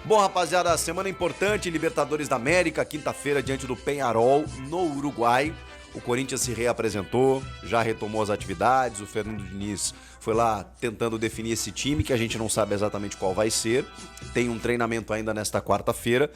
Bom, rapaziada, semana importante, Libertadores da América, quinta-feira diante do Peñarol, no Uruguai. O Corinthians se reapresentou, já retomou as atividades, o Fernando Diniz foi lá tentando definir esse time, que a gente não sabe exatamente qual vai ser. Tem um treinamento ainda nesta quarta-feira.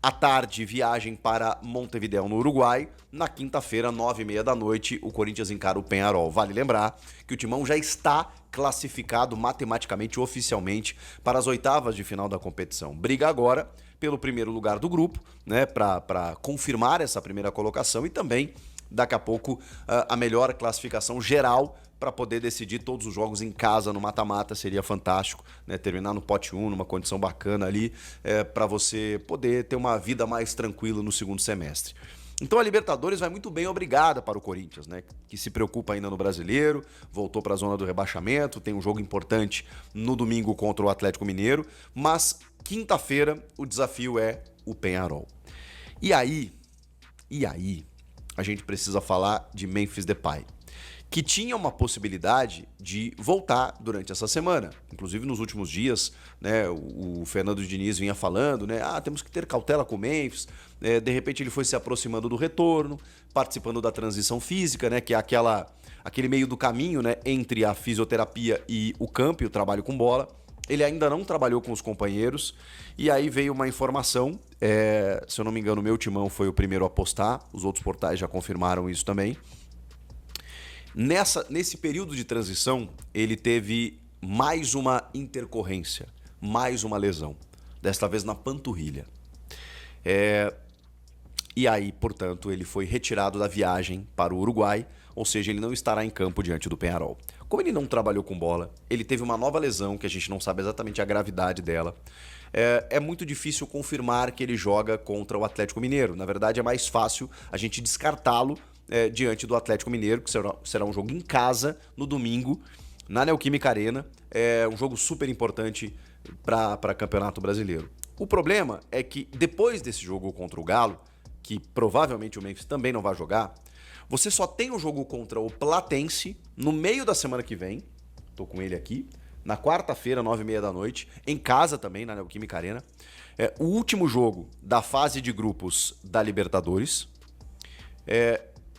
À tarde, viagem para Montevidéu, no Uruguai. Na quinta-feira, 9h30 da noite, o Corinthians encara o Peñarol. Vale lembrar que o Timão já está classificado matematicamente, oficialmente, para as oitavas de final da competição. Briga agora pelo primeiro lugar do grupo, né, para confirmar essa primeira colocação e também, daqui a pouco, a melhor classificação geral para poder decidir todos os jogos em casa no mata-mata. Seria fantástico, né? Terminar no pote 1, numa condição bacana ali, para você poder ter uma vida mais tranquila no segundo semestre. Então a Libertadores vai muito bem, obrigada para o Corinthians, né? Que se preocupa ainda no Brasileiro, voltou para a zona do rebaixamento, tem um jogo importante no domingo contra o Atlético Mineiro, mas quinta-feira o desafio é o Peñarol. E aí, a gente precisa falar de Memphis Depay, que tinha uma possibilidade de voltar durante essa semana. Inclusive, nos últimos dias, né, o Fernando Diniz vinha falando, né, temos que ter cautela com o Memphis. De repente, ele foi se aproximando do retorno, participando da transição física, né, que é aquele meio do caminho, né, entre a fisioterapia e o campo e o trabalho com bola. Ele ainda não trabalhou com os companheiros, e aí veio uma informação, se eu não me engano, o Meu Timão foi o primeiro a postar, os outros portais já confirmaram isso também. Nesse período de transição, ele teve mais uma intercorrência, mais uma lesão, desta vez na panturrilha. E aí, portanto, ele foi retirado da viagem para o Uruguai, ou seja, ele não estará em campo diante do Peñarol. Como ele não trabalhou com bola, ele teve uma nova lesão, que a gente não sabe exatamente a gravidade dela. É muito difícil confirmar que ele joga contra o Atlético Mineiro. Na verdade, é mais fácil a gente descartá-lo diante do Atlético Mineiro, que será um jogo em casa no domingo, na Neoquímica Arena. É um jogo super importante para Campeonato Brasileiro. O problema é que depois desse jogo contra o Galo, que provavelmente o Memphis também não vai jogar, você só tem um jogo contra o Platense no meio da semana que vem. Tô com ele aqui. Na quarta-feira, 9h30 da noite, em casa também, na Neoquímica Arena. O último jogo da fase de grupos da Libertadores.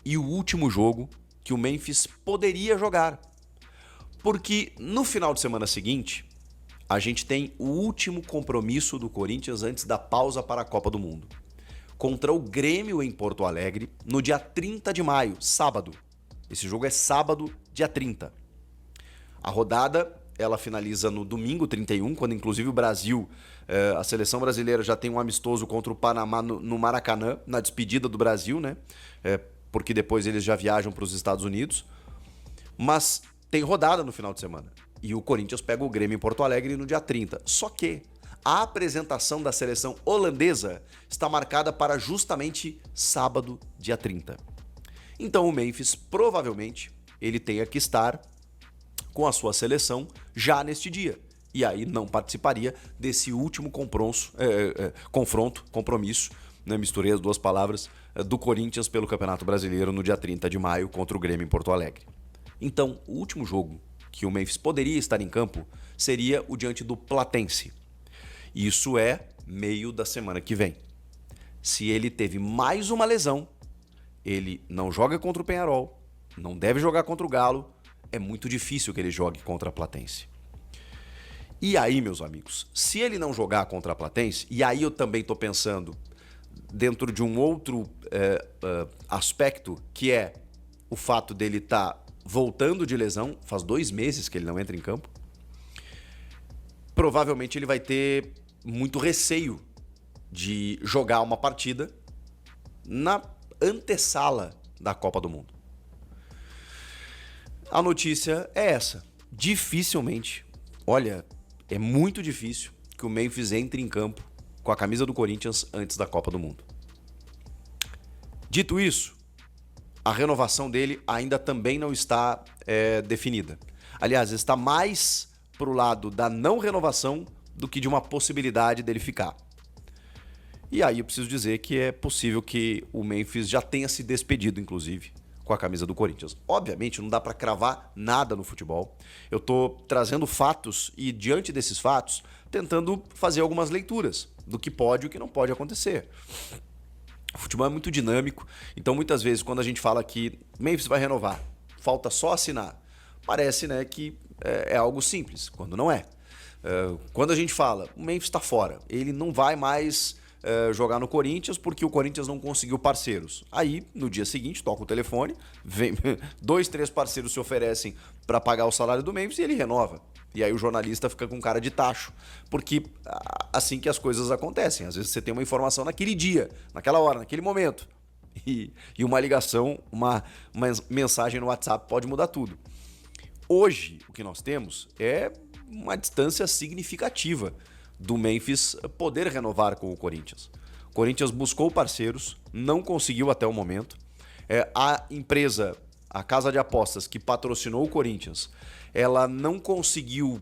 E o último jogo que o Memphis poderia jogar. Porque no final de semana seguinte, a gente tem o último compromisso do Corinthians antes da pausa para a Copa do Mundo. Contra o Grêmio em Porto Alegre, no dia 30 de maio, sábado. Esse jogo é sábado, dia 30. A rodada, ela finaliza no domingo 31, quando inclusive o Brasil, a seleção brasileira já tem um amistoso contra o Panamá no Maracanã, na despedida do Brasil, né? Porque depois eles já viajam para os Estados Unidos. Mas tem rodada no final de semana. E o Corinthians pega o Grêmio em Porto Alegre no dia 30. Só que a apresentação da seleção holandesa está marcada para justamente sábado, dia 30. Então o Memphis, provavelmente, ele tenha que estar com a sua seleção já neste dia. E aí não participaria desse último compromisso, né? Misturei as duas palavras, do Corinthians pelo Campeonato Brasileiro no dia 30 de maio contra o Grêmio em Porto Alegre. Então, o último jogo que o Memphis poderia estar em campo seria o diante do Platense. Isso é meio da semana que vem. Se ele teve mais uma lesão, ele não joga contra o Peñarol, não deve jogar contra o Galo, é muito difícil que ele jogue contra a Platense. E aí, meus amigos, se ele não jogar contra a Platense, e aí eu também estou pensando dentro de um outro aspecto, que é o fato dele estar voltando de lesão, faz 2 meses que ele não entra em campo, provavelmente ele vai ter muito receio de jogar uma partida na antessala da Copa do Mundo. A notícia é essa. Dificilmente, olha, é muito difícil que o Memphis entre em campo com a camisa do Corinthians antes da Copa do Mundo. Dito isso, a renovação dele ainda também não está definida. Aliás, está mais pro lado da não renovação do que de uma possibilidade dele ficar. E aí eu preciso dizer que é possível que o Memphis já tenha se despedido, inclusive, com a camisa do Corinthians. Obviamente, não dá para cravar nada no futebol. Eu tô trazendo fatos e, diante desses fatos, tentando fazer algumas leituras do que pode e o que não pode acontecer. O futebol é muito dinâmico, então muitas vezes quando a gente fala que Memphis vai renovar, falta só assinar, parece, né, que é algo simples, quando não é. Quando a gente fala, o Memphis está fora, ele não vai mais jogar no Corinthians porque o Corinthians não conseguiu parceiros. Aí, no dia seguinte, toca o telefone, vem, 2, 3 parceiros se oferecem para pagar o salário do Memphis e ele renova. E aí o jornalista fica com cara de tacho, porque assim que as coisas acontecem. Às vezes você tem uma informação naquele dia, naquela hora, naquele momento. E uma ligação, uma mensagem no WhatsApp pode mudar tudo. Hoje, o que nós temos é uma distância significativa do Memphis poder renovar com o Corinthians. O Corinthians buscou parceiros, não conseguiu até o momento. A empresa, a casa de apostas que patrocinou o Corinthians, ela não conseguiu,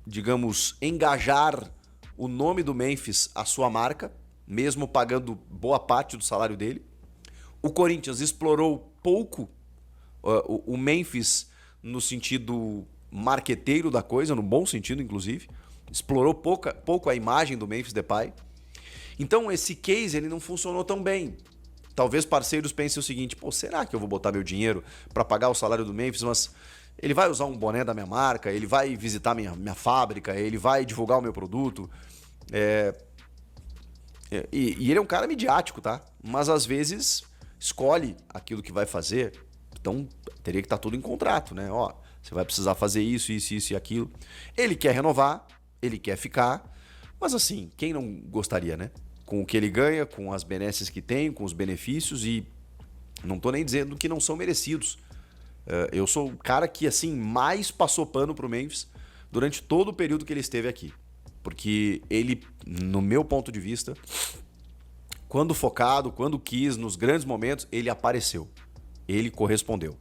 digamos, engajar o nome do Memphis à sua marca, mesmo pagando boa parte do salário dele. O Corinthians explorou pouco o Memphis no sentido marqueteiro da coisa, no bom sentido, inclusive. Explorou pouco a imagem do Memphis Depay. Então esse case ele não funcionou tão bem. Talvez parceiros pensem o seguinte, será que eu vou botar meu dinheiro para pagar o salário do Memphis, mas ele vai usar um boné da minha marca, ele vai visitar minha fábrica, ele vai divulgar o meu produto. E ele é um cara midiático, tá? Mas às vezes escolhe aquilo que vai fazer. Então teria que estar tudo em contrato, né? Você vai precisar fazer isso, isso, isso e aquilo. Ele quer renovar, ele quer ficar, mas assim, quem não gostaria, né? Com o que ele ganha, com as benesses que tem, com os benefícios, e não tô nem dizendo que não são merecidos. Eu sou o cara que assim mais passou pano pro Memphis durante todo o período que ele esteve aqui. Porque ele, no meu ponto de vista, quando focado, quando quis, nos grandes momentos, ele apareceu. Ele correspondeu.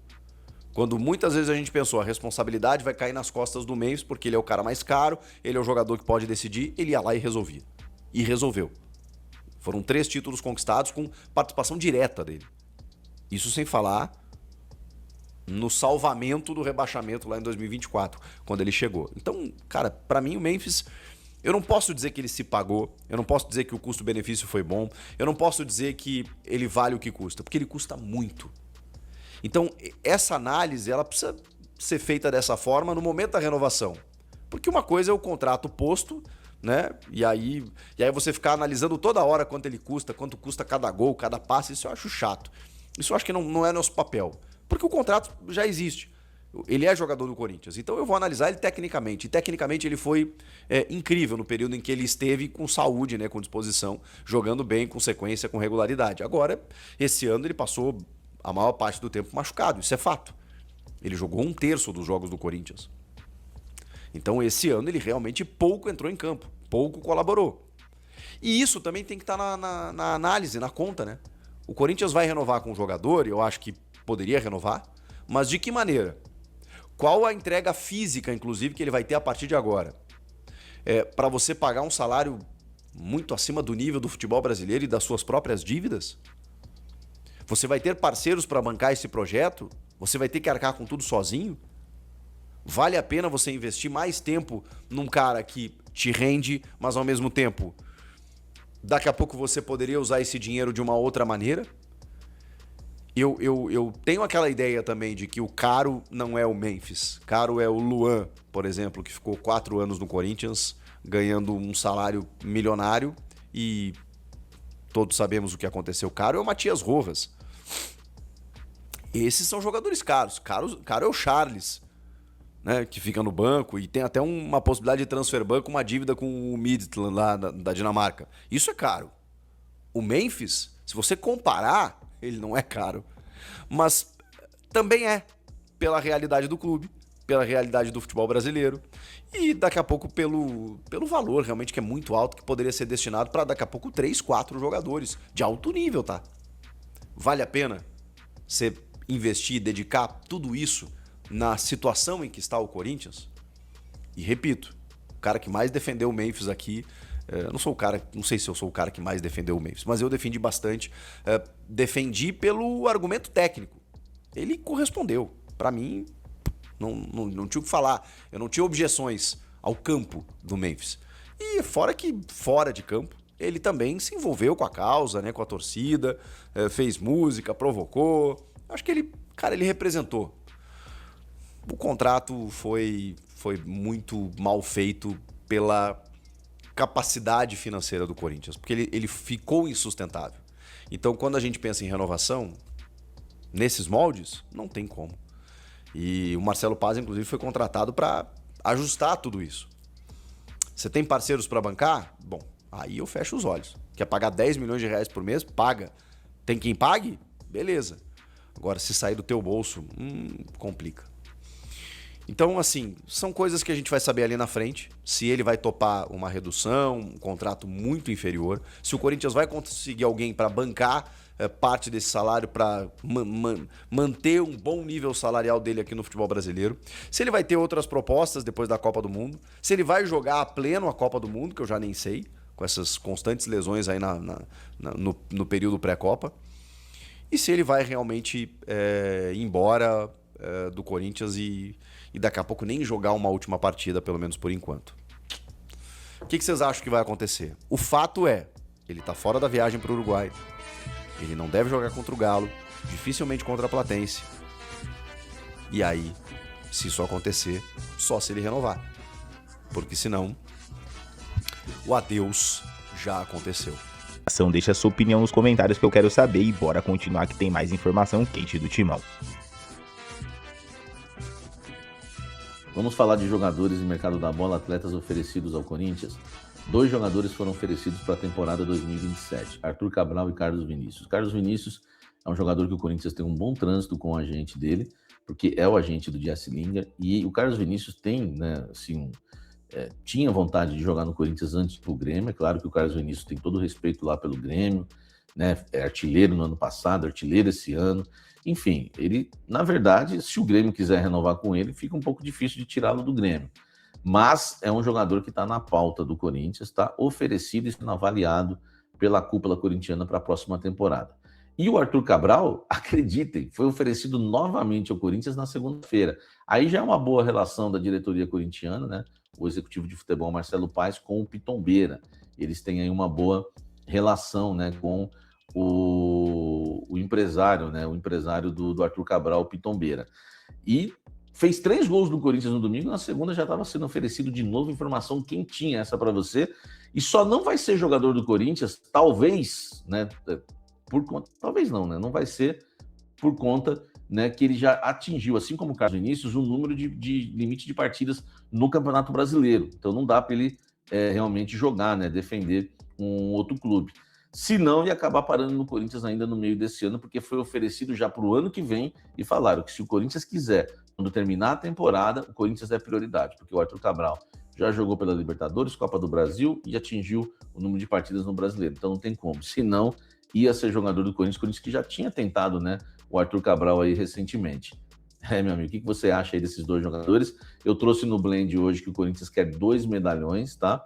Quando muitas vezes a gente pensou, a responsabilidade vai cair nas costas do Memphis, porque ele é o cara mais caro, ele é o jogador que pode decidir, ele ia lá e resolvia. E resolveu. Foram 3 títulos conquistados com participação direta dele. Isso sem falar no salvamento do rebaixamento lá em 2024, quando ele chegou. Então, cara, pra mim o Memphis, eu não posso dizer que ele se pagou, eu não posso dizer que o custo-benefício foi bom, eu não posso dizer que ele vale o que custa, porque ele custa muito. Então, essa análise ela precisa ser feita dessa forma no momento da renovação. Porque uma coisa é o contrato posto, né? E aí você ficar analisando toda hora quanto ele custa, quanto custa cada gol, cada passe, isso eu acho chato. Isso eu acho que não é nosso papel. Porque o contrato já existe. Ele é jogador do Corinthians. Então eu vou analisar ele tecnicamente. E tecnicamente ele foi incrível no período em que ele esteve com saúde, né? Com disposição, jogando bem, com sequência, com regularidade. Agora, esse ano ele passou a maior parte do tempo machucado, isso é fato. Ele jogou 1/3 dos jogos do Corinthians. Então esse ano ele realmente pouco entrou em campo, pouco colaborou. E isso também tem que estar na análise, na conta, né? O Corinthians vai renovar com o jogador, eu acho que poderia renovar, mas de que maneira? Qual a entrega física, inclusive, que ele vai ter a partir de agora? Para você pagar um salário muito acima do nível do futebol brasileiro e das suas próprias dívidas? Você vai ter parceiros para bancar esse projeto? Você vai ter que arcar com tudo sozinho? Vale a pena você investir mais tempo num cara que te rende, mas ao mesmo tempo, daqui a pouco você poderia usar esse dinheiro de uma outra maneira? Eu tenho aquela ideia também de que o caro não é o Memphis. Caro é o Luan, por exemplo, que ficou 4 anos no Corinthians, ganhando um salário milionário e todos sabemos o que aconteceu. Caro é o Matias Rojas. Esses são jogadores caros. Caro é o Charles, né, que fica no banco e tem até uma possibilidade de transfer banco, uma dívida com o Midtjylland lá da Dinamarca. Isso é caro. O Memphis, se você comparar, ele não é caro. Mas também é pela realidade do clube, pela realidade do futebol brasileiro e daqui a pouco pelo valor realmente que é muito alto, que poderia ser destinado para daqui a pouco 3, 4 jogadores de alto nível, tá? Vale a pena você investir, dedicar tudo isso na situação em que está o Corinthians? E repito, o cara que mais defendeu o Memphis aqui, não sei se eu sou o cara que mais defendeu o Memphis, mas eu defendi bastante, defendi pelo argumento técnico. Ele correspondeu. Para mim, não tinha o que falar, eu não tinha objeções ao campo do Memphis. E fora que, fora de campo, ele também se envolveu com a causa, né, com a torcida, fez música, provocou. Acho que ele representou. O contrato foi muito mal feito pela capacidade financeira do Corinthians, porque ele ficou insustentável. Então, quando a gente pensa em renovação, nesses moldes, não tem como. E o Marcelo Paz, inclusive, foi contratado para ajustar tudo isso. Você tem parceiros para bancar? Bom, aí eu fecho os olhos. Quer pagar 10 milhões de reais por mês? Paga. Tem quem pague? Beleza. Agora, se sair do teu bolso, complica. Então, assim, são coisas que a gente vai saber ali na frente. Se ele vai topar uma redução, um contrato muito inferior. Se o Corinthians vai conseguir alguém para bancar parte desse salário para manter um bom nível salarial dele aqui no futebol brasileiro. Se ele vai ter outras propostas depois da Copa do Mundo. Se ele vai jogar a pleno a Copa do Mundo, que eu já nem sei, com essas constantes lesões aí no período pré-Copa. E se ele vai realmente ir embora do Corinthians e daqui a pouco nem jogar uma última partida, pelo menos por enquanto. O que vocês acham que vai acontecer? O fato é, ele tá fora da viagem para o Uruguai. Ele não deve jogar contra o Galo, dificilmente contra a Platense. E aí, se isso acontecer, só se ele renovar. Porque senão, o adeus já aconteceu. Deixa a sua opinião nos comentários que eu quero saber e bora continuar que tem mais informação quente do Timão. Vamos falar de jogadores e mercado da bola, atletas oferecidos ao Corinthians. 2 jogadores foram oferecidos para a temporada 2027, Arthur Cabral e Carlos Vinícius. Carlos Vinícius é um jogador que o Corinthians tem um bom trânsito com o agente dele, porque é o agente do Jesse Lingard, e o Carlos Vinícius tem, né, assim, tinha vontade de jogar no Corinthians antes do Grêmio. É claro que o Carlos Vinícius tem todo o respeito lá pelo Grêmio, né, é artilheiro no ano passado, artilheiro esse ano. Enfim, ele, na verdade, se o Grêmio quiser renovar com ele, fica um pouco difícil de tirá-lo do Grêmio. Mas é um jogador que está na pauta do Corinthians, está oferecido e sendo avaliado pela cúpula corintiana para a próxima temporada. E o Arthur Cabral, acreditem, foi oferecido novamente ao Corinthians na segunda-feira. Aí já é uma boa relação da diretoria corintiana, né? O executivo de futebol Marcelo Paes com o Pitombeira. Eles têm aí uma boa relação, né, com o empresário, né? O empresário do Arthur Cabral, o Pitombeira. E fez 3 gols no Corinthians no domingo, na segunda já estava sendo oferecido de novo. Informação quentinha essa para você. E só não vai ser jogador do Corinthians, talvez, né? Por conta, talvez não, né? Não vai ser por conta, né, que ele já atingiu, assim como o Carlos Vinícius, um número de limite de partidas no Campeonato Brasileiro. Então não dá para ele realmente jogar, né? Defender um outro clube. Se não, ia acabar parando no Corinthians ainda no meio desse ano, porque foi oferecido já para o ano que vem e falaram que se o Corinthians quiser, quando terminar a temporada, o Corinthians é prioridade, porque o Arthur Cabral já jogou pela Libertadores, Copa do Brasil e atingiu o número de partidas no Brasileiro. Então não tem como. Se não, ia ser jogador do Corinthians que já tinha tentado, né, o Arthur Cabral aí recentemente. Meu amigo, o que você acha aí desses 2 jogadores? Eu trouxe no Blend hoje que o Corinthians quer 2 medalhões, tá?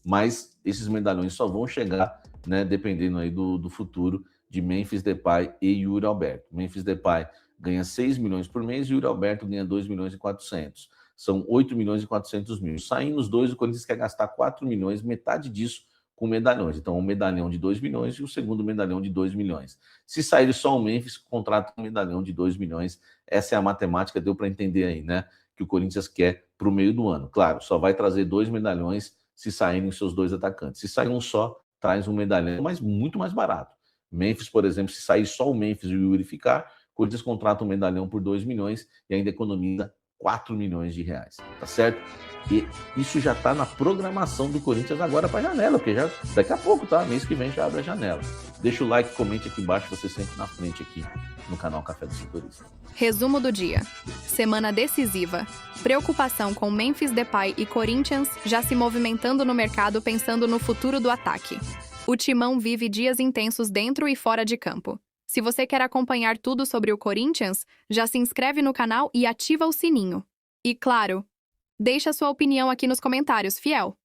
Mas esses medalhões só vão chegar, né, dependendo aí do futuro de Memphis Depay e Yuri Alberto. Memphis Depay ganha 6 milhões por mês e Yuri Alberto ganha 2 milhões e 400. São 8 milhões e 400 mil. Saindo os 2, o Corinthians quer gastar 4 milhões, metade disso com medalhões. Então, um medalhão de 2 milhões e o segundo medalhão de 2 milhões. Se sair só o Memphis, contrata um medalhão de 2 milhões. Essa é a matemática, deu para entender aí, né? Que o Corinthians quer para o meio do ano. Claro, só vai trazer 2 medalhões se saírem os seus 2 atacantes. Se sair um só, traz um medalhão, mas muito mais barato. Memphis, por exemplo, se sair só o Memphis e o Yuri ficar, o Corinthians contrata um medalhão por 2 milhões e ainda economiza 4 milhões de reais, tá certo? E isso já tá na programação do Corinthians agora para a janela, porque já daqui a pouco, tá? Mês que vem já abre a janela. Deixa o like, comente aqui embaixo, você sempre na frente aqui no canal Café do Setorista. Resumo do dia. Semana decisiva. Preocupação com Memphis Depay e Corinthians já se movimentando no mercado pensando no futuro do ataque. O Timão vive dias intensos dentro e fora de campo. Se você quer acompanhar tudo sobre o Corinthians, já se inscreve no canal e ativa o sininho. E claro, deixa sua opinião aqui nos comentários, fiel!